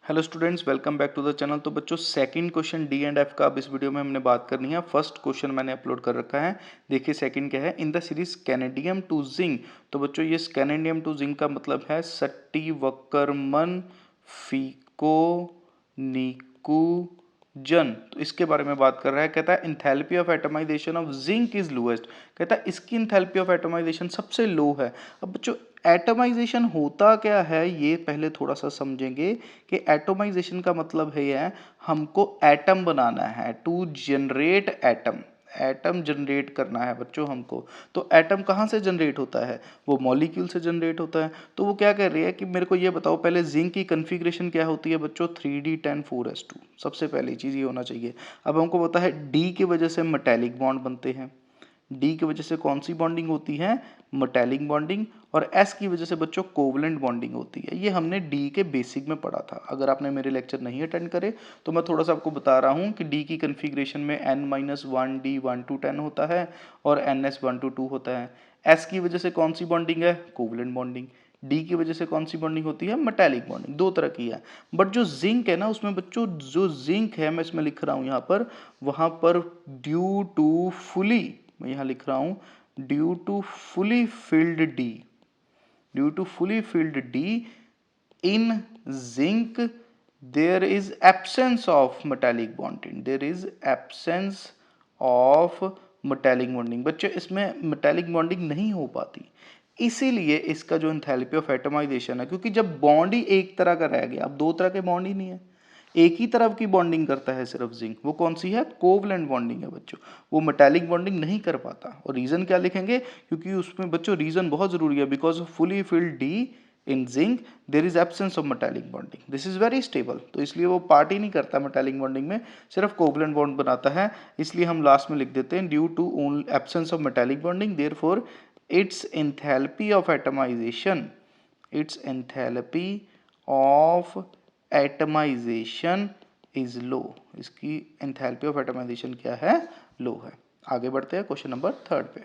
Hello students, welcome back to the channel. तो बच्चों second question d and f का अब इस वीडियो में हमने बात करनी है। फर्स्ट क्वेश्चन मैंने अपलोड कर रखा है। देखिए सेकंड क्या है, in the series scandium to zinc. तो बच्चों ये कैनेडियम टू जिंक का मतलब है सट्टी वक्करमन फीको नीकू जन। तो इसके बारे में बात कर रहा है। कहता है enthalpy of atomization of zinc is lowest. कहता है इसकी इंथैल्पी ऑफ एटमाइजेशन सबसे लो है। अब बच्चों एटमाइजेशन होता क्या है ये पहले थोड़ा सा समझेंगे कि एटमाइजेशन का मतलब है हमको एटम बनाना है, to generate atom. Atom generate करना है बच्चों हमको। तो एटम कहाँ से जनरेट होता है? वो मॉलिक्यूल से जनरेट होता है। तो वो क्या कर रही है कि मेरे को ये बताओ पहले जिंक की कन्फिग्रेशन क्या होती है बच्चों? 3d10 4s2। सबसे पहली चीज़ ये होना चाहिए। अब हमको पता है डी की वजह से मेटेलिक बॉन्ड बनते हैं। डी की वजह से कौन सी बॉन्डिंग होती है? Metallic bonding. और एस की वजह से बच्चों कोवलेंट बॉन्डिंग होती है। ये हमने डी के बेसिक में पढ़ा था। अगर आपने मेरे लेक्चर नहीं अटेंड करे तो मैं थोड़ा सा आपको बता रहा हूँ कि डी की कन्फिग्रेशन में n-1d 1 to 10 होता है और ns 1 to 2 होता है। एस की वजह से कौन सी बॉन्डिंग है? Covalent bonding. डी की वजह से कौन सी बॉन्डिंग होती है? Metallic bonding. दो तरह की है। बट जो जिंक है ना, उसमें बच्चों जो जिंक है, मैं इसमें लिख रहा हूँ यहाँ पर, वहाँ पर ड्यू टू फुली, मैं यहाँ लिख रहा हूँ due to fully filled d, due to fully filled d in zinc there is absence of metallic bonding, there is absence of metallic bonding. बच्चों इसमें मेटालिक बॉन्डिंग नहीं हो पाती, इसीलिए इसका जो एंथैल्पी ऑफ एटमाइजेशन है, क्योंकि जब बॉन्ड ही एक तरह का रह गया, अब दो तरह के बॉन्ड ही नहीं है, एक ही तरफ की बॉन्डिंग करता है सिर्फ जिंक। वो कौन सी है? कोवलेंट बॉन्डिंग है बच्चों। वो मेटालिक बॉन्डिंग नहीं कर पाता। और रीजन क्या लिखेंगे? क्योंकि उसमें बच्चों रीजन बहुत जरूरी है। Because fully filled d in zinc there is absence of metallic bonding, this is very stable. तो इसलिए वो पार्ट ही नहीं करता मेटालिक बॉन्डिंग में, सिर्फ कोवलेंट बॉन्ड बनाता है। इसलिए हम लास्ट में लिख देते हैं due to absence of metallic bonding therefore its enthalpy of atomization, its enthalpy of atomization is low। इसकी enthalpy of atomization क्या है? लो है। आगे बढ़ते हैं क्वेश्चन नंबर थर्ड पे।